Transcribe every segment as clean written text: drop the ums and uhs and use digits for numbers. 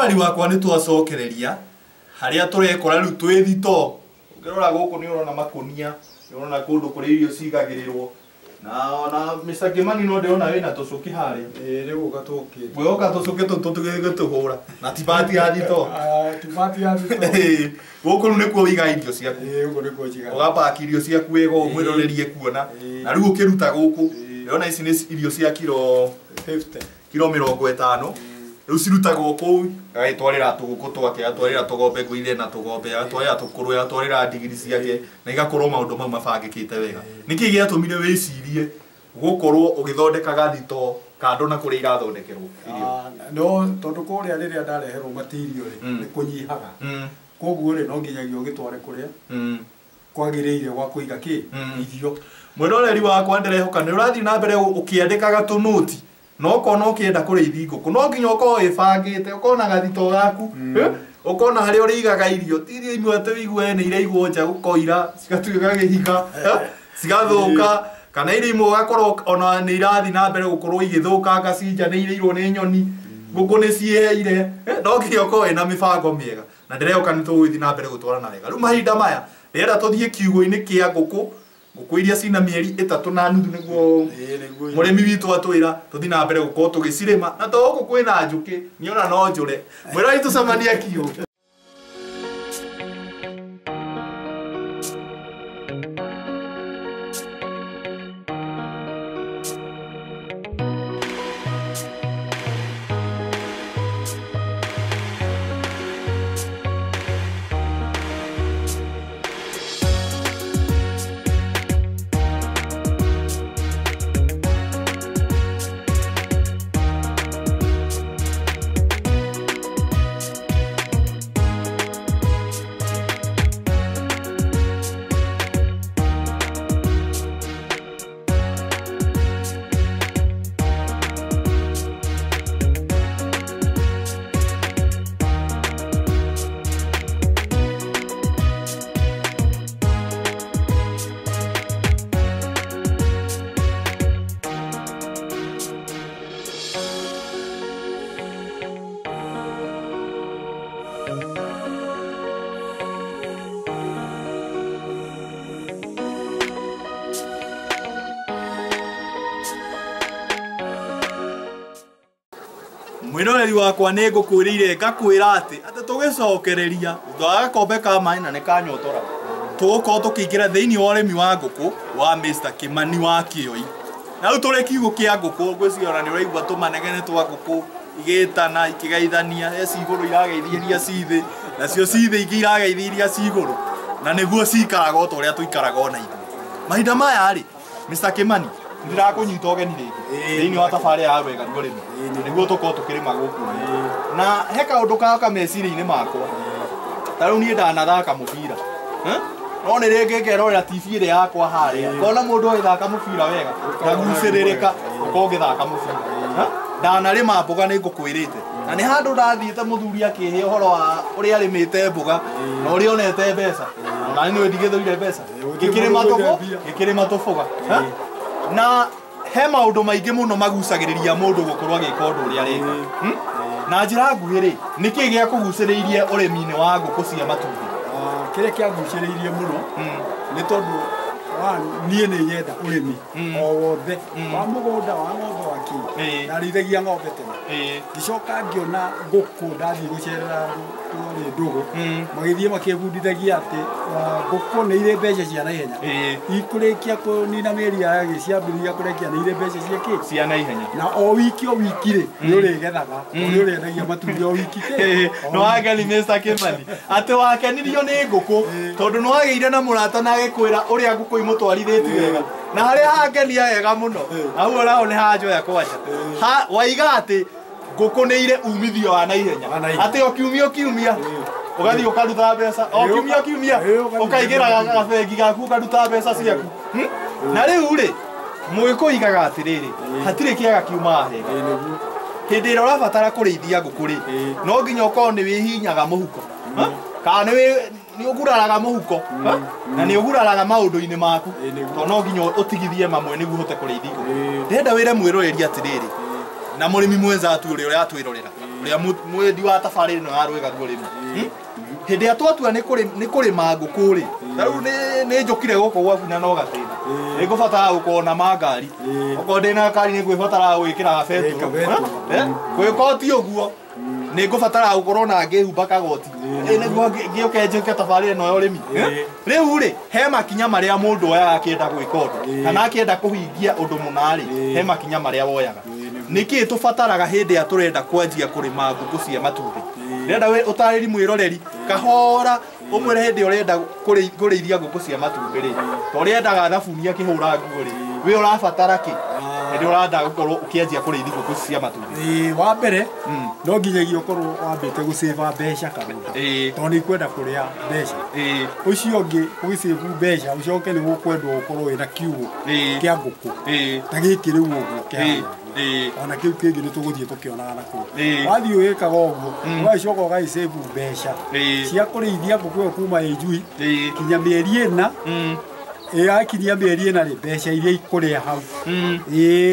mwĩroreri wakwa nĩ twacokereria harĩa tũrekora rĩu twĩ thito. Ũngĩrora gũkũ nĩ ũrona makũnia, nĩ ũrona kũndũ kũrĩa irio cigagĩrĩrwo. Na Mr. Kimani no ndĩrona wĩna tũcũki harĩa. Rĩu ũka tũkĩ. Gũoka tũcũki tũtũ tũgĩtũhũra. Na ti bati ya thito. Ti bati ya thito. Gũkũ rĩu nĩkuo wiga irio ciaku. Gũkũ nĩkuo njiga. Ũgapaki irio ciaku wega ũmwĩrorerie kuona. Na rĩu ũkĩruta gũkũ, ndĩrona ici nĩ irio cia kilo 50. Kilo 50. Rĩu cirutagwo kũu, agĩtwarĩra tũgũkũ twake, atwarĩra tũgombe ngũire na tũgombe, atwarĩra tũkũrũ, atwarĩra ndigiri ciake, na igakorwo maũndũ mau mabangĩkĩte wega. Nĩkĩ gĩatũmire wĩcirie gũkorwo ũgĩthondekaga thito kando na kũrĩa irathondekerwo irio? No tondũ kũrĩa rĩrĩa ndareherwo material nĩ kũnyihaga. Koguo rĩ no nginyagia ũgĩtware kũrĩa kwagĩrĩire gwa kũiga irio. Mwĩroreri wakwa ndĩrehoka nĩ ũrathiĩ na mbere ũkĩandĩkaga tũnũti. No ũkona ũkĩenda kũrĩithia ngũkũ, no nginya ũkorwo wĩbangĩte, ũkona gathito gaku, ũkona harĩa ũrĩigaga irio, ti irio imwe atĩ wĩigue nĩ iraigwo nja gũkoira, cigatuĩka gĩhika, cigathũka, kana irio imwe ũgakorwo ona nĩ irathiĩ na mbere gũkorwo igĩthũkanga cinja nĩ irĩirwo nĩ nyoni, ngũkũ nĩ ciĩheire, no nginya ũkorwo wĩna mĩbango mĩega. Na ndĩrehoka nĩ tũgũthiĩ na mbere gũtwarana wega. Rĩu mahinda maya, ndĩrenda tũthiĩ kiugũ-inĩ kĩa ngũkũ, ngũkũ iria cina mĩeri 3 na nuthu nĩguo mũrĩmi witũ atwĩra tũthiĩ na mbere gũkorwo tũgĩcirĩma, na to gũkũ kwĩna njũkĩ, niona no njũre. Mwĩroreri tũcemanie kiugũ. Mwĩroreri wakwa nĩ ngũkwĩrĩire ngakwĩra atĩ tũgĩcokereria thutha wa gakombe ka maĩ na nĩ kanyotora, tũgũkorwo tũkĩingĩra thĩinĩ wa ũrĩmi wa ngũkũ wa Mr. Kimani wa Kĩoi. Na rĩu tũrĩ kiugũ kĩa ngũkũ, ngwĩciria nĩ ũraigua tũmanegene twa ngũkũ igĩtana ikĩgeithania, ci igũrũ irageithia ci thĩ, nacio ci thĩ ingĩ irageithia ci igũrũ, na nĩguo cikaraga o ta ũrĩa tũikaraga ona ithuĩ. Mahinda maya rĩ, Mr. Kimani, ndirakũnyita ũgeni rĩngĩ thĩinĩ wa tabarĩra ya wega nĩ ũrĩmi, nĩguo tũkorwo tũkĩrĩma gũkũ. Na he kaũndũ gaka meciria-inĩ makwa, ta rĩu niĩ ndanathaka mũbira, no nĩ rĩngĩ ngerorera TV ĩrĩa yakwa harĩa, ngona mũndũ agĩthaka mũbira wega, ngagucĩrĩrĩka gũkorwo ngĩthaka mũbira. Ndanarĩma mboga nĩ ngũkwĩrĩte, na nĩ handũ ndathiĩte mũthuri akĩhe ũhoro wa ũrĩa arĩmĩte mboga na ũrĩa onete mbeca, na niĩ nĩ ndigĩthũire mbeca ngĩkĩrĩma tũboga. Na he maũndũ maingĩ mũno magucagĩrĩria mũndũ gũkorwo agĩka ũndũ ũrĩa areka. Na njĩra nguhĩ rĩ, nĩkĩ gĩa kũgucĩrĩirie ũrĩmi-inĩ wa ngũkũ cia matumbĩ? Kĩrĩa kĩagucĩrĩirie mũno nĩ tondũ niĩ nĩ nyenda ũrĩmi o wothe wa mũgũnda wa ng'ombe wa kĩ, narĩithagia ng'ombe tene, ngĩcoka ngĩona ngũkũ ndathiĩ gũcerera andũ ndũgũ magĩthiĩ makĩbundithagia atĩ ngũkũ nĩ irĩ mbeca cia naihenya, ikũrĩkia kũnina mĩeri yayo gĩciambĩrĩria kũrekia nĩ irĩ mbeca cia naihenya, na o wiki rĩ nĩ ũrĩgethaga nĩ ũrĩendagia matumbĩ o wiki. Nĩ wageni Mr. Kimani atĩ wakenirio nĩ ngũkũ tondũ nĩ wagĩire na mũrata na agĩkwĩra ũrĩa ngũkũ imũtwarithĩtie wega, na harĩa hangenia wega mũno hau ũrao nĩ hanjoya kwanja, waiga atĩ ngũkũ nĩ irĩ umithio wa naihenya, atĩ o kiumia ũgathiĩ ũkaruta mbeca, o kiumia ũkaigĩra gabengi gaku ũkaruta mbeca ciaku. Na rĩu rĩ mũgĩkũyũ aigaga atĩrĩrĩ, hatirĩ kĩaga kiumaga hega. Hĩndĩ ĩrĩa ũrabatara kũrĩithia ngũkũ rĩ, no nginya ũkorwo nĩ wĩhinyaga mũhuko, kana nĩ ũguraraga mũhuko na nĩ ũguraraga maũndũ-inĩ maku, tondũ no nginya ũtigithie mamwe nĩguo ũhote kũrĩithia ngũkũ. Ndĩrenda wĩre mwĩroreri atĩrĩrĩ, na mũrĩmi mwenza tu ũrĩa ũratwĩrorera, uria mwendi wa tabarĩra ĩno ya Rwĩga rũrĩmi hĩndĩ ya twatua nĩ kũrĩma ngũkũ rĩ rĩu nĩ njũkire gũkũ gwaku na no gatĩna nĩ ngũbatara gũkorwo na mangari okorwo ndĩna ngari nĩ ngwĩbatara gwĩkĩra betũrũ gwĩkorwo ti ũguo nĩ ngũbatara gũkorwo na ngĩhumba kagoti nĩguo ngĩũke njĩke tabarĩra ĩno ya ũrĩmi rĩu rĩ he makinya marĩa mũndũ oyaga akĩenda gwĩka ũndũ kana akĩenda kũhingia ũndũ mũna rĩ he makinya marĩa woyaga nĩkĩ tũbataraga hĩndĩ ya tũrenda kwanjia kũrĩma ngũkũ cia matumbĩ renda ũtarĩri mwĩroreri kahora ũmwĩre hĩndĩ ũrenda kũrĩithia ngũkũ cia matumbĩ rĩ to ũrĩendaga thabuni akĩhũra nguo rĩ wĩ ũrabatara kĩ hĩndĩ ũrenda gũkorwo ũkĩanjia kũrĩithia ngũkũ cia matumbĩ wa mbere no nginyagia ũkorwo wambĩte gũcĩva mbeca karũnda tondũ nĩ kwenda kũrĩa mbeca ũcio ũngĩ ũgĩcĩvu mbeca ũcoke nĩ gũkwendwo ũkorwo wĩna kiugũ kĩa ngũkũ ta gĩkĩ rĩu ũguo kĩhana ona kiu kingi ni tuguthie tukionaga nakuu wathi wikaga uguo ugacoka ugaicevu mbeca cia kurithia ngũkũ kuma ĩnjui kinya mĩeri ĩna akinyia mĩeri ĩna rĩ mbeca iria ikuria hau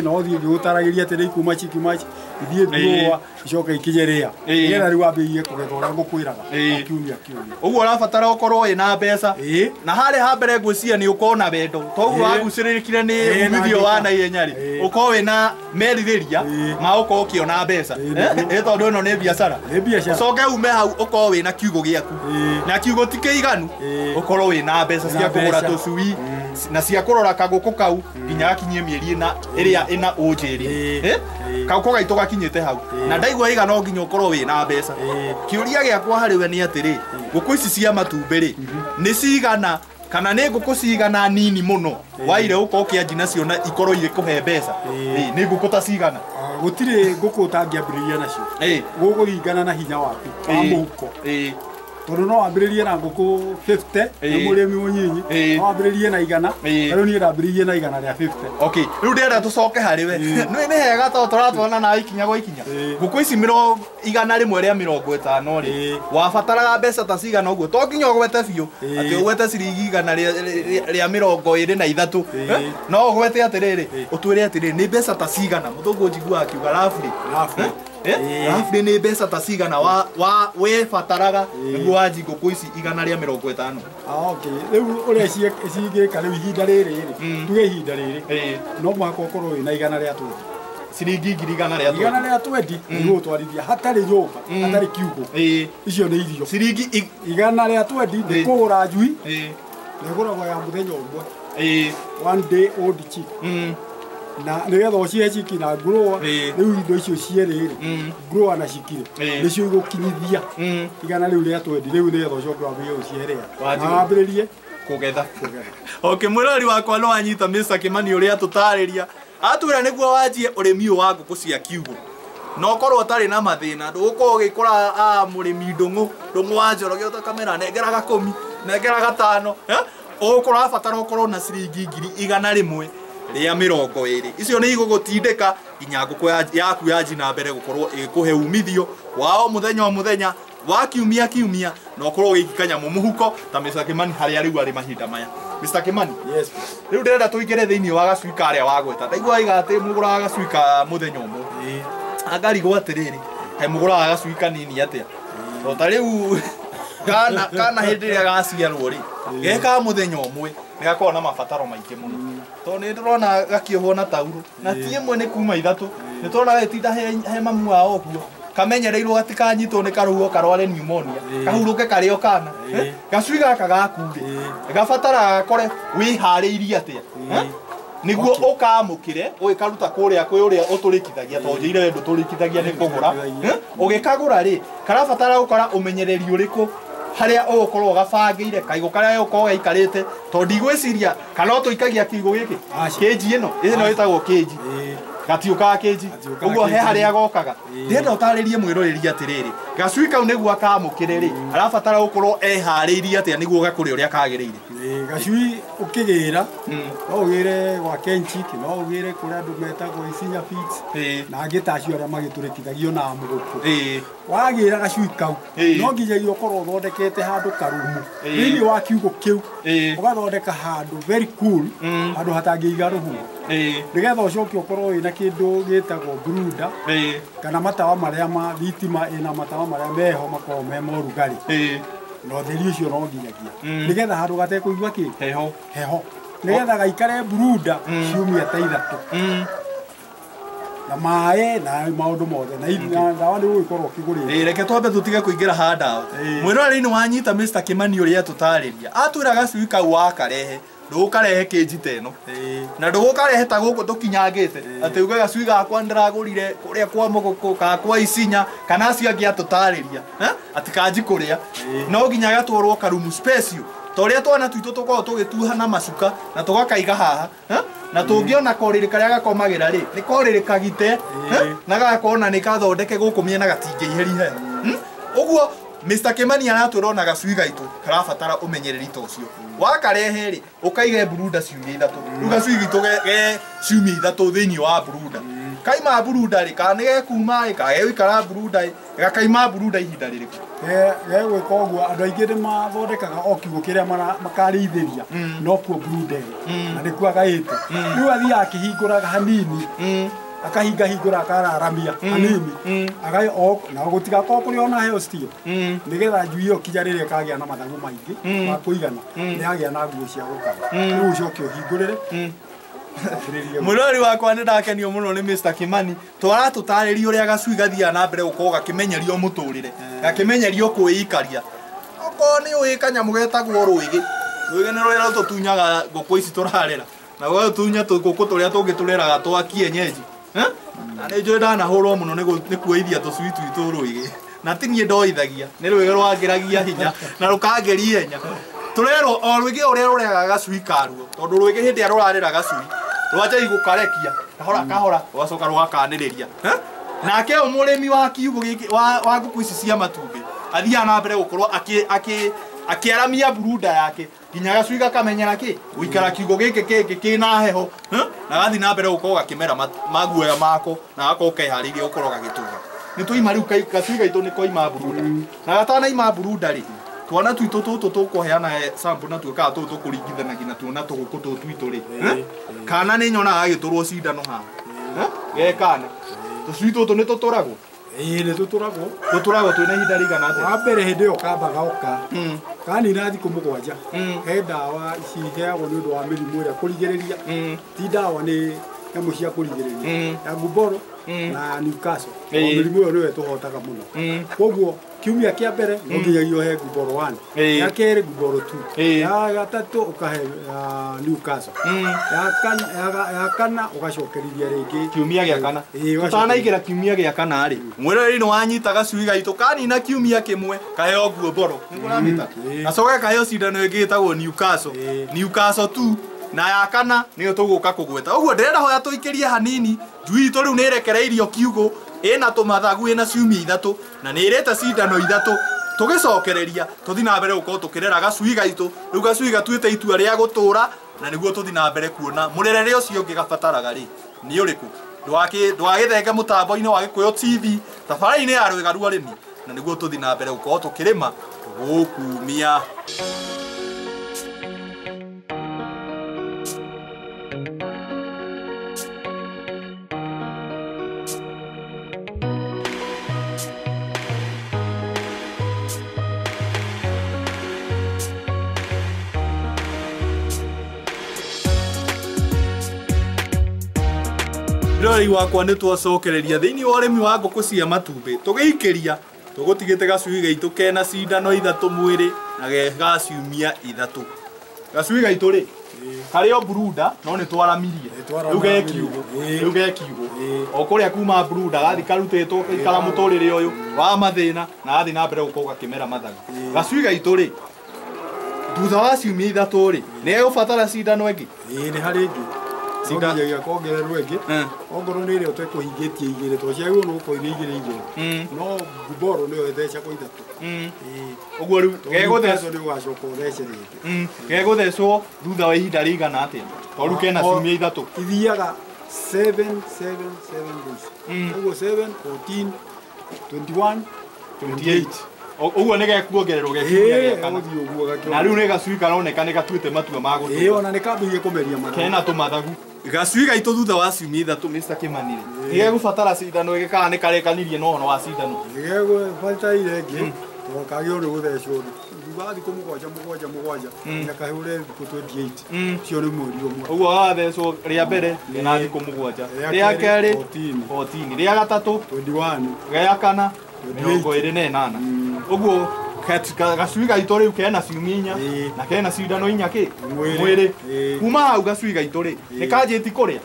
no thie ngĩgũtaragĩria atĩ nĩ ikuma chikimachi ithiĩ thua icoka ikinye rĩa nĩgetha rĩu wambĩrĩrie kũgetha ũrĩa ngũkwĩraga kiumia ũguo ũrabatara ũkorwo wĩna mbeca na harĩa ha mbere ngwĩciria nĩ ũkorwo na wendo toguo wagucĩrĩrĩkire nĩ umithio wa naihenya rĩ ũkorwo wĩna merirĩria ma ũkorwo ũkĩona mbeca tondũ ĩno nĩ biacara ũcoke ume hau ũkorwo wĩna kiugũ gĩaku na kiugũ ti kĩiganu ũkorwo wĩna mbeca cia kũgũra tũcui na cia kũrora kagũkũ kau nginya gakinyie mĩeri ĩrĩa ĩna ũnjĩri kauko gaitũ gakinyĩte hau na ndaigua iga no nginya ũkorwo wĩna mbeca kĩũria gĩakwa harĩ we nĩ atĩrĩ ngũkũ ici cia matumbĩ rĩ nĩ cigana kana nĩ ngũkũ cigana nini mũno waire ũkorwo ũkĩanji nacio na ikorwo igĩkũhe mbeca nĩ ngũkũ ta cigana gũtirĩ ngũkũ ũtangĩambĩrĩria nacio gũkũringana na hinya waku wa mũhuko tondũ no wambĩrĩrie na ngũkũ 50 nĩ mũrĩmi mũnyinyi no wambĩrĩrie na igana rĩu niĩ ndambĩrĩirie na igana rĩa 50 okay rĩu ndĩrenda tũcoke harĩ we nĩ hega tondũ tũratwarana na ikinya gwa ikinya ngũkũ ici igana rĩmwe rĩa 50 rĩ wabataraga mbeca ta cigana ũguo to nginya ũgwete biũ atĩ ũgwete ciringi igana rĩa 23 no ũgwete atĩrĩrĩ ũtwĩre atĩrĩrĩ nĩ mbeca ta cigana mũthũngũ njiguaga akiuga rafli rafli nĩ mbeca ta cigana webataraga nĩguo wanji ngũkũ ici igana rĩa 50 okay rĩu ũrĩa cingĩka rĩu ihinda rĩrĩ tuge ihinda rĩrĩ no mũhaka ũkorwo wĩna igana rĩa 20 ciringi ngiri igana rĩa 20 nĩguo twarithia hatarĩ nyũmba hatarĩ kiugũ icio nĩ irio ciringi igana rĩa 20 nĩ kũgũra njui nĩgũragwo ya mũthenya ũmwe one day old chick na nĩgetha ũcihe ciki na grower rĩu indo icio cierĩ grower na cikire nĩcio igũkinyithia igana rĩu rĩa 20 rĩu nĩgetha ũcoke wambĩrĩrie gũcierĩa na wambĩrĩrie kũgetha okay mwĩrori wakwa no anyita Mr. Kimani ũrĩa tũtarĩria atwĩra nĩguo wanjie ũrĩmi wa ngũkũ cia kiugũ no korwo ũtarĩ na mathĩna ndũgũkorwo ũgĩkora mũrĩmi ndũng'ũ wa njorogio ta kamera nengera 10 nengera 5 ũgũkorwo abatara ũkorwo na ciringi ngiri igana rĩmwe rĩa 20 icio nĩ igũgũtindĩka nginya ngũkũ yaku yanji na mbere gũkorwo ĩkũhe umithio wao mũthenya wa kiumia na ũkorwo ũgĩkikanya mũhuko ta Mr. Kimani harĩa rĩu arĩ mahinda maya Mr. Kimani yes rĩu ndĩrenda tũingĩre thĩinĩ wa gacui karĩa wagweta ndaigua iga atĩ mũgũraga gacui ka mũthenya ũmwe angarigwo atĩrĩrĩ he mũgũraga gacui kanini atĩa to ta rĩu kana hĩndĩ ĩrĩa gaciarwo rĩ geka mũthenya ũmwe nĩ gakorwo na mabataro maingĩ mũno to nĩ ndĩrona gakĩohwo na tauro na ti ĩmwe nĩ kuma 3 nĩ tũrona getinda he mamu wao ũguo kamenyereirwo gatikanyitwo nĩ karũhuho karware pneumonia kahurũke karĩo kana gacui gaka gaku rĩ gabatara gakore wĩharĩirie atĩa nĩguo ũkamũkĩre ũgĩkaruta kũrĩa kwĩ ũrĩa ũtũrĩkithagia to njĩire wendo tũrĩkithagia nĩ kũgũra ũgĩkagũra rĩ karabatara gũkora ũmenyereri ũrĩkũ harĩa ũgũkorwo gabangĩire kaigũ karĩa ũgũkorwo gaikarĩte to ndigwĩciria kana ũtũikagia kiugũ gĩkĩ kĩnji ĩno ĩtagwo kĩnji gatiũkaga kĩnji ũguo he harĩa gokaga ndĩrenda ũtarĩrie mwĩroreri atĩrĩrĩ gacui kau nĩguo akamũkĩre rĩ arabatara gũkorwo eharĩirie atĩa nĩguo gakũre ũrĩa kagĩrĩire gacui ukigira no ugire gwa Kenchik no ugire kuria andu metagwo Isinya Feeds na angitacio aria magituritithagio na muguku wagira gacui kau no nginyagia ukorwo uthondekete handu karumu thiini wa kiugo kiu ugathondeka handu very cool handu hatangiiga ruhuho nigetha ucoke ukorwo wina kindu gitagwo brooder kana matawa maria ma thitima ina matawa maria meho makorwo me morugari no theri ucio no nginyagia nigetha handu gatekuigua ki heho nigetha gaikare brooder ciumia ta ithatu na mae na maundu mothe na ndawa ni guikorwo kigurire reke twambe tutige kuingira handa mwirori ni wanyita Mr. Kimani uria tutariria atwira gacui kau wakarehe ndukarehe kĩnji teno na ndukarehe ta guku tukinyangite ati uga gacui gakwa ndiragurire kuria kwa muguku ka kwa Isinya kana acio angi atutariria ati kanji kuria no nginya gatwarwo karumu special toria twana twitu tukorwo tugituha na macuka na tugakaiga haha na tungiona korire karia gakomagira ri ni korire kagite na gakona ni kathondeke guku miena gatingiheri he uguo Mr. Kimani aratwirona gacui gaitu karabatara umenyereri ta ucio wakarehe ri ukaige brooder ciumia ithatu riu gacui gitu ge ciumia ithatu thiini wa brooder kaima brooder ri kana ge kuma ri ka ge ikara brooder gakaima brooder ihinda ririku ge gwika uguo andu aingi ni mathondekaga o kiugo kiria makarithiria no kuo brooder na ni kwa gaite riu athi akihinguraga hanini akahinga hingura akararamia hanini agai ok na gutiga ko kuri ona heo stio nigetha njui iyo kinya riria kagia na mathagu maingi ma kuigana ni agia na nguo cia gukara riu ucoke uhingurire Mwirori wakwa ni ndakenio muno ni Mr. Kimani twara tutariria uria gacui gathia na mbere gukorwo gakimenyerio muturire gakimenyerio kuikaria oko ni uikanyamu getagwo ruigi ruigi ni ruria tutunyaga ngũkũ ici turarera na gwa tunya ngũkũ turia tungitureraga twa kienyeji na ni njui ndanahurwo muno ni kuoithia tucui twitu ruigi na tinie ndoithagia ni ruigi rwangiragia hinya na rukangeria hinya turerwo o ruigi uria rurega gacui karuo tondu ruigi hindi ya rurarera gacui rwaje igukarekia kahora rwacoka rwakaniriria nake umurimi wa kiugo giki wa nguku ici cia matumbi athia na mbere gukorwo akiaramia brooder yake nginya gacui gakamenyera ki guikara kiugo giki kina heho na gathi na mbere gukorwo gakimera maguoya mako na gakorwo keharirie gukorwo gagituga ni tuima riu gacui gaitu ni koima brooder na gatana ima brooder ri twana twitu tutu tukuheana sample na twikaga tutu tukuringithanagia na tuona tuguku tutu twitu ri kana ni nyona agiturwo cindano ha ge kana tucui tutu ni tuturagwo ni tuturagwo twina ihinda rigana atia wa mbere hindi yo kamba gauka kani na thiku mugwanja he ndawa ici heagwo ni undu wa mirimu iria kurigiriria ti ndawa ni nyamu cia kurigiriria ya Gumboro na Newcastle mirimu iyo niwe tuhotaga muno koguo kiumia kia mbere no nginyagia he Gumboro 1 ya kere Gumboro 2 ya gatatu ukahe Newcastle ya kana ugacokeriria ringi kiumia gia kana utanaikira kiumia gia kana ri mwirori ni wanyita gacui gaitu kani na kiumia kimwe kaheo Gumboro niguramita acoke kaheo cindano ingi itagwo Newcastle 2 na ya kana niyo tuguka kugweta uguo ndirenda hoya tuikirie hanini njui itu riu ni rekereirio kiugo ina tumathagu ina ciumia ithatu na ni irete cindano ithatu tugicokereria tuthi na mbere gukorwo tukirera gacui gaitu riu gacui gatuite itua ria gutura na niguo tuthi na mbere kuona murerere ucio ungi gabataraga ri ni uriku ndwagithenge mutambo-ini wa Gikuyu TV tafari-ini ya Rwĩga rwa Ũrĩmi na niguo tuthi na mbere gukorwo tukirima gukumia Rori wakwa ni twacokereria thiini wa urimi wa nguku cia matumbi tugiikiria tugutigite gacui gaitu kena cindano ithatu mwiri na gaciumia ithatu gacui gaitu ri kario brooder no ni twaramirie riu gekiugo o kuria kuma brooder gathi karutitwo ikara muturire uyu wa mathina na gathi na mbere gukorwo gakimera mathagu gacui gaitu ri thutha wa ciumia ithatu ri ni gubatara cindano ingi ni hari ingi Sinda ya kuongererwo ĩngĩ. Ongorwo nĩ ĩrĩa ũtekũhingĩtie igĩrĩ to ciagwo no ko igĩrĩ igĩrĩ. No Guboro nĩyo ĩtheca kwa ithatũ. Ũguo rĩu gegũthecwo nĩ ũgacoka ũthece rĩngĩ. Gegũthecwo thutha wa ihinda rĩigana atĩa? To rĩu kena ciumia ithatũ. Ithiaga 7 days. Ũguo 7, 14, 21, 28. Ũguo nĩ gekuongererwo gekinya gĩakana. Na rĩu nĩ gacui karoneka nĩ gatuĩte matua ma gũtũra. Ona nĩ kambĩrĩirie kũmeria mathagu. Kena tũmathagu. Gacui gaitũ thutha wa ciumia ithatũ Mr. Kimani rĩ. Nĩgegũbatara cindano ĩngĩ kana nĩ karekanirie no wa cindano. Nĩgegũbatara ĩngĩ. To kagĩo nĩ gũthecwo. Thutha thikũ mũgwanja nyakahũre thikũ 28. Cio nĩ mweri ũmwe. Ũguo wathecwo rĩa mbere na thikũ mũgwanja. Rĩa kerĩ 14. Rĩa gatatũ 21. Rĩa kana 28. Ũguo gacui gaitũ rĩu kena ciumia inya na kena cindano inya kĩ mwĩrĩ. Kuma hau gacui gaitũ rĩ nĩ kanjĩti kũrĩa.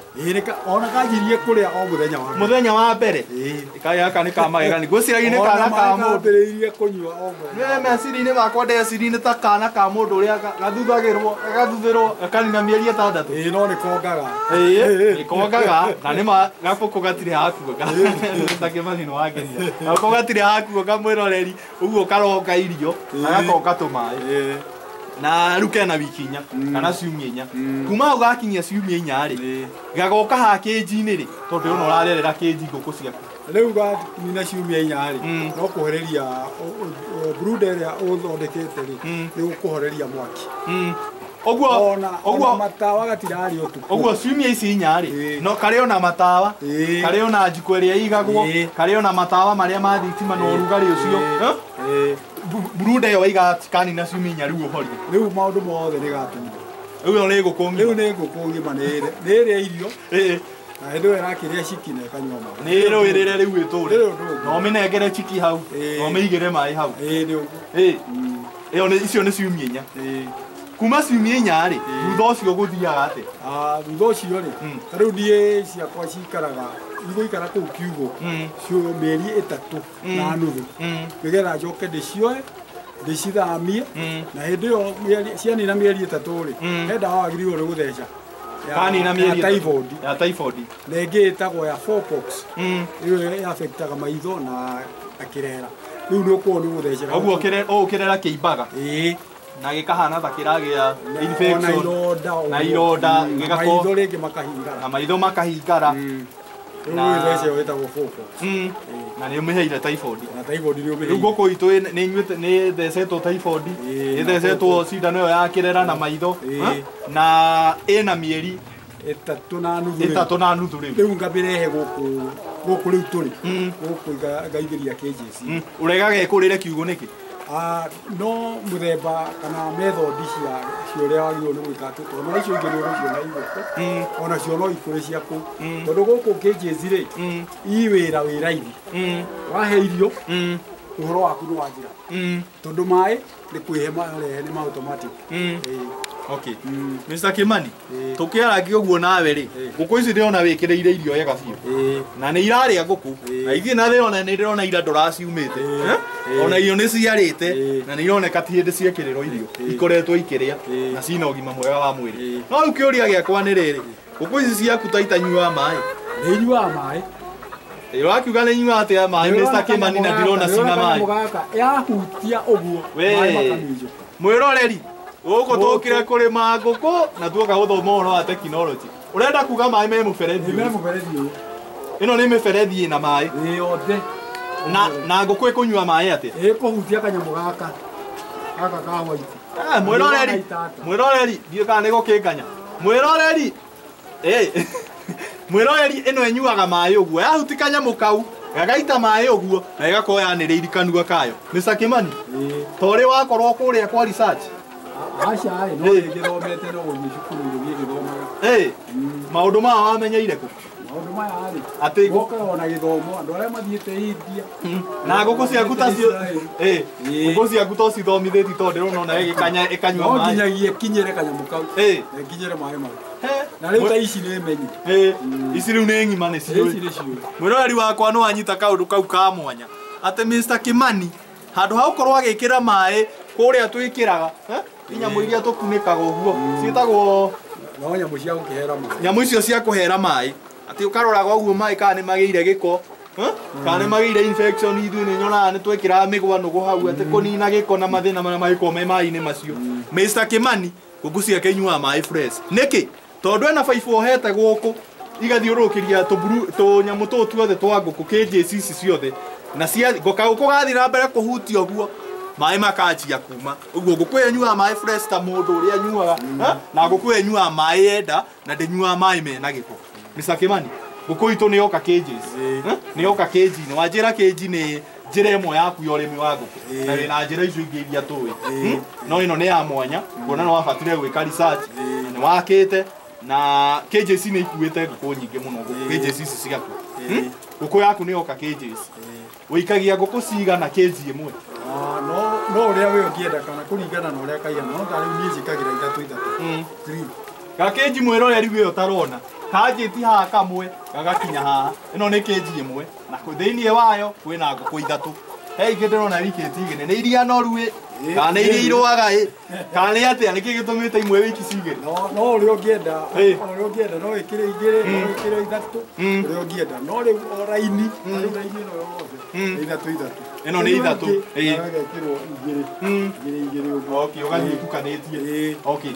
Ona kanjirie kũrĩa o mũthenya wa mbere. Gaka nĩ kamagegani. Ngwĩciragia nĩ kana ka mũndũ. Kambĩrĩirie kũnyua o mũthenya. Meciria-inĩ makwa ndeciria nĩ ta kana ka mũndũ ũrĩa gathuthĩrwo gakanina mĩeri 6. No nĩ kongaga. Nĩ kongaga na nĩ gabũkũ gatirĩ hakuo. Takĩmani nĩ wangenia. Gabũkũ gatirĩ hakuo kamwĩroreri. Ũguo karonga irio agakonga tũmaĩ. Na rĩu kena wiki 4 kana ciumia 4. Kuma hau gakinyia ciumia 4 rĩ gagoka ha kĩnji-inĩ rĩ tondũ ũyũ ũrarerera kĩnji ngũkũ ciaku. Rĩu gakinyia ciumia 4 rĩ no kũhoreria brood ĩrĩa ũthondekete rĩ nĩ gũkũhoreria mwaki. Ũguo matawa gatirari ũtukũ. Ũguo ciumia ici 4 rĩ no karĩ ona matawa, karĩ ona njiko ĩrĩa igagwo, karĩ ona matawa marĩa ma thitima na ũrugarĩ ũcio. Brood ĩyo waiga kanina ciumia 4 rĩu ũhorie. Rĩu maũndũ mothe nĩ gatũire. Rĩu nĩ ngũkũ ngima. Rĩu nĩ ngũkũ ngima nĩ ĩrĩa irio. Na hĩndĩ ĩyo ĩrakĩrĩa ciki na ĩkanyua maĩ. Nĩ ĩrũĩrĩre rĩu ĩtũre. No mĩnengere ciki hau, no mĩigĩre maĩ hau. Nĩ ũguo. Icio nĩ ciumia 4. Kuma ciumia 4 rĩ thutha ũcio gũthiaga atĩa? Thutha ũcio rĩ rĩu ndiĩ ciakwa cikaraga igũikara kũu kiugũ cio mĩeri 3 na nuthu nĩgetha njoke ndĩcioe ndĩcithamie na hĩndĩ ĩyo cianina mĩeri 3 rĩ he ndawa wagĩrĩirwo nĩ gũtheca kanina mĩeri ya typhoid na ĩngĩ ĩtagwo ya fourpox ĩyo affectaga maitho na akĩrera rĩu nĩ ũkorwo nĩ gũthecera. Ũguo kĩrera kĩimbaga na gĩkahana ta kĩragĩa infection na ironda maitho rĩngĩ makahingara na maitho makahingara na thece yo ĩtagwo fourpox na nĩ ũmĩheire typhoid. Na typhoid nĩ ũmĩheire. Rĩu ngũkũ itũ nĩ thecetwo typhoid, nĩ thecetwo cindano ĩyo ya kĩrera na maitho na ĩna mĩeri 3 na nuthu rĩu. Rĩu ngambĩrehe gũkũ rĩu tũrĩ gũkũ ngaigĩria cages. Ũregaga ĩkũrĩre kiugũ nĩkĩ? No mũthemba kana method cia ũrĩa wagĩrĩirwo nĩ gwĩka atĩ tondũ icio ingĩ nĩ ũgũciona igũkũ ona cio no ikũrĩ cia kũu tondũ gũkũ cages rĩ i wĩra wĩ raithi wahe irio ũhoro waku nĩ wanjĩra tondũ maĩ nĩ kwĩhe marehe nĩ automatic. Okay. Mr. Kimani, tukiaragia ũguo nawe rĩ ngũkũ ici ndĩrona wĩkĩrĩire irio wega biũ na nĩ irarĩa ngũkũ na ithiĩ na thĩ ona nĩ ndĩrona ira ndũraciumĩte ona irio nĩ ciarĩte na nĩ ironeka ti hĩndĩ ciekĩrĩrwo irio ikoretwo ikĩrĩa na cina ũgima mwega wa mwĩrĩ. No rĩu kĩũria gĩakwa nĩ rĩrĩ ngũkũ ici ciaku ta itanyuaga maĩ? Nĩ inyuaga maĩ. Wakiuga nĩ inyuaga atĩa maĩ Mr. Kimani na ndirona cina maĩ? Yahutia ũguo maĩ makaminjũka. Mwĩroreri gũkũ tũkire kũrĩma ngũkũ na tuoka gũthoma ũhoro wa tekinoronjĩ. Ũrenda kuga maĩ me mũberethi? Me mũberethi ũyũ. Ĩno nĩ mĩberethi ĩna maĩ? Yothe. Na ngũkũ ĩkũnyua maĩ atĩa? Ĩkũhutia kanyamũ gaka ka white. Mwĩroreri ndiũ kana nĩ gũkĩnganya. Mwĩroreri mwĩroreri ĩno ĩnyuaga maĩ ũguo yahuti kanyamũ kau gagaita maĩ ũguo na ĩgakorwo yanĩrĩiri kanua kayo. Mr. Kimani, ta ũrĩ wakorwo kũrĩa kwa research? Aca no gĩthomete no gũthiĩ cukuru gĩgĩthomaga. Maũndũ maya wamenyeire kũ? Maũndũ maya rĩ atĩ gũkorwo na gĩthomo andũ arĩa mathiĩte India na ngũkũ ciaku tacio ngũkũ ciaku to cithomithĩti tondũ ndĩrona ona ĩkanyua maĩ. No nginyagia kinyĩre kanyamũ kau na kinyĩre maĩ mau na rĩu ta ici nĩ menyi. Ici rĩu nĩ ng'ima nĩ ciũĩ. Mwĩroreri wakwa nĩ wanyita kaũndũ kau ka mwanya atĩ Mr. Kimani handũ ha gũkorwo agĩkĩra maĩ kũrĩa twĩkĩraga inyamũ iria tũkunĩkaga ũguo ciĩtagwo no nyamu cia gukihera mai nyamu icio cia kuhera mai ati ukaroraga uguo mai kana nimageire giko kana nimageire infection ithu ni nyona ni twekira migwa nugu hau ati kunina giko na mathina mana maiko me mai ni macio Mr. Kimani guku cia kenyua mai fresh niki tondu ena baibu ohete guku igathiurukiria to nyamu to tuothe twa nguku KJC ici ciothe na cia goka guku gathira mbere kuhutia guo mai makajia kuma uguo nguku yenyua mai fresh ta mundu uria nyuaga na nguku yenyua mai enda na ndenyua mai mena giko Mr. Kimani nguku itu ni oka KJs ni oka KG ni wajira KG ni njira imwe yaku ya urimi wa nguku na wina njira icio ingi iria tuwi no ino ni ya mwanya kuona no wabatire gwika research ni wakite na KJC ni ikuite nguku nyingi muno KJC ici cigaku nguku yaku ni oka KJs wikagia nguku cigana KG imwe no uria we ungienda kana kuringana na uria kaigana no tari ni njikagira ithatu ga KG mwero ria riu yo tarona kanjiti haha kamwe gagakinya haha ino ni KG imwe na thiini wayo kwina nguku ithatu he ingĩ ndĩrona wikĩti igĩrĩ nĩ iria noru kana iria irũaga kana atĩa nĩkĩ gĩtũmĩte imwe wiki cigĩrĩ no ũrĩa ũngĩenda no wĩkĩre igĩrĩ no wĩkĩre ithatũ ũrĩa ũngĩenda no rĩu o raini ĩno yothe ithatũ ĩno nĩ ithatũ gagekĩrwo igĩrĩ ũguo okay ũgathiĩ kukanĩtie okay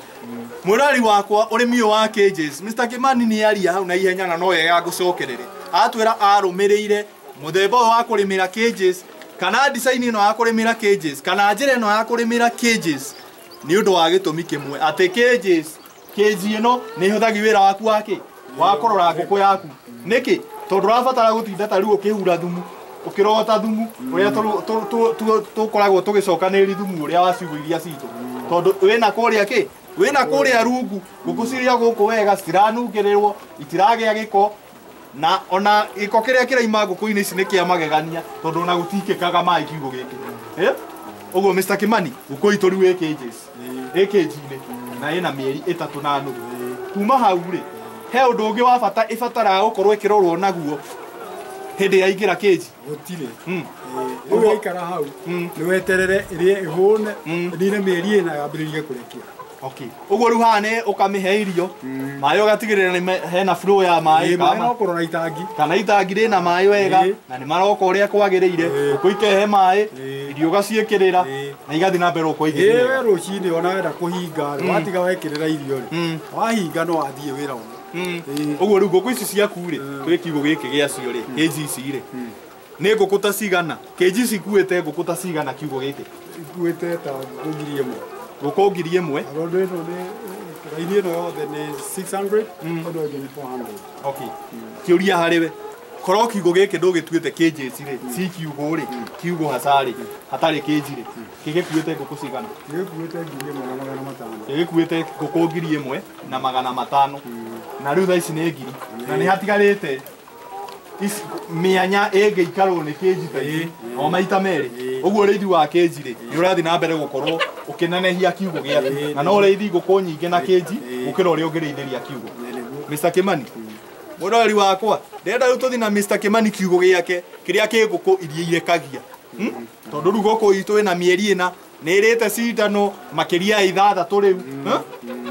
mũrari wakwa ũrĩmi ũyũ wa KJs Mr. Kimani nĩ aria hau na ihenya na no wega ngũcokerere atwĩra arũmĩrĩire mũthemba ũyũ wa kũrĩmĩra KJs kana design ino ya kurimira KJs kana njira ino ya kurimira KJs ni undu wa gitumi kimwe ati KJs KG ino ni huthagi wira waku wake wa kurora nguku yaku niki tondu rabatara gutinda tari ukihura thumu ukirogota thumu uria tukoragwo tugicokaniri thumu uria wa ciugo iria citu tondu wina kuria ki wina kuria rungu nguku ciria guku wega ciranungirirwo itiragia giko na ona iko kiria kiraima nguku-ini ici ni kia magegania tondu ona gutikikaga mai kiugo giki uguo Mr. Kimani nguku itu riu KJs KG-ini na ina mieri 3 na nuthu kuma hau ri he undu ungi wa bata ibataraga gukorwo ikirorwo naguo hindi ya ingira KG gutire riu ikara hau ni weterere irie ihune ndine mieri ina yambiririe kurekia okay uguo riu hane ukamihe irio mai ugatigirira ni hena flow ya mai kana ukorora itangi kana itangi rina mai wega na ni maroka uria kwagiriire ukuikehe mai irio gaciikirira na igathi na mbere ukoigirira we rucini ona wenda kuhinga watiga wekirira irio ri wahinga no athie wira ono uguo riu nguku ici ciaku ri twi kiugo giki gia cio ri KG ici ri ni nguku ta cigana KG cikuite nguku ta cigana kiugo giki ikuite ta ngiri imwe nguku ngiri imwe rondo ino ni raini ino yothe ni 600 rondo ino ni 400 okay kiuria hariwe korwo kiugo giki ndugituite KJs ri ci kiugo ri kiugo hasari hatari KG ri gigikuite nguku cigana gigikuite ngiri imwe na magana matano gigikuite nguku ngiri imwe na magana matano na riu tha ici ni ngiri na ni hatigarite mianya ĩngĩikarwo nĩ KG ta ici o maita merĩ ũguo ũrĩithi wa KG rĩ nĩ ũrathiĩ na mbere gũkorwo ũkĩnenehia kiugo gĩaku na no ũrĩithi ngũkũ nyingĩ na KG gũkĩra ũrĩa ũngĩrĩithĩria kiugo Mr. Kimani mũrori wakwa ndĩrenda rĩu tũthiĩ na Mr. Kimani kiugo gĩake kĩrĩa kĩ ngũkũ iria irekagia tondũ rĩu ngũkũ itũ ĩna mĩeri ĩna nĩ ĩrĩte cindano makĩria ya 6 rĩu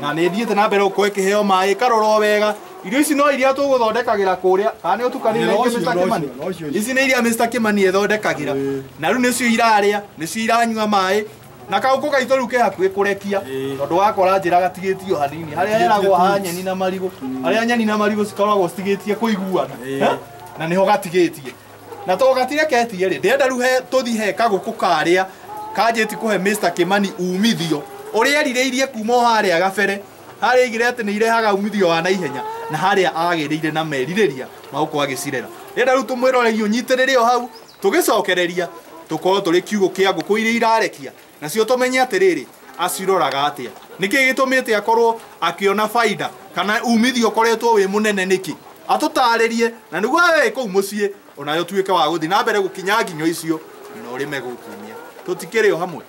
na nĩ thiĩte na mbere gũkorwo ĩkĩheo maĩ ĩkarorwo wega irio ici no iria tũgũthondekagĩra kũrĩa kana nĩ ũtukanĩire Mr. Kimani ici nĩ iria Mr. Kimani ethondekagĩra na rĩu nĩcio irarĩa nĩcio iranyua maĩ na kaũkũ gaitũ rĩu ke hakuhĩ kũrekia tondũ wakora njĩra gatigĩtio hanini harĩa heragwo ha nyeni na marigũ harĩa nyeni na marigũ cikoragwo citigĩtie kũiguana na nĩho gatigĩtie na to gatireketie rĩ ndĩrenda rĩu tũthi he kagũkũ karĩa kanjĩti kũhe Mr. Kimani umithio ũrĩa erirĩirie kuma harĩa gabere harĩa igire atĩ nĩ irehaga umithio wa naihenya na harĩa agĩrĩire na merirĩria magũkorwo agĩcirera ndĩrenda rĩu tũmwĩrorerie ũnyitĩrĩre o hau tũgĩcokereria tũkorwo tũrĩ kiugo kĩa ngũkũ iria irarekia nacio tũmenye atĩrĩrĩ aciroraga atĩa nĩkĩ gĩtũmĩte akorwo akĩona baida kana umithio ũkoretwo wĩ mũnene nĩkĩ atũtarĩrie na nĩguo we kũu mũciĩ onayo tuĩke wa gũthiĩ na mbere gũkinya nginyo icio na ũrĩme gũkumia tũtikĩrĩ o hamwe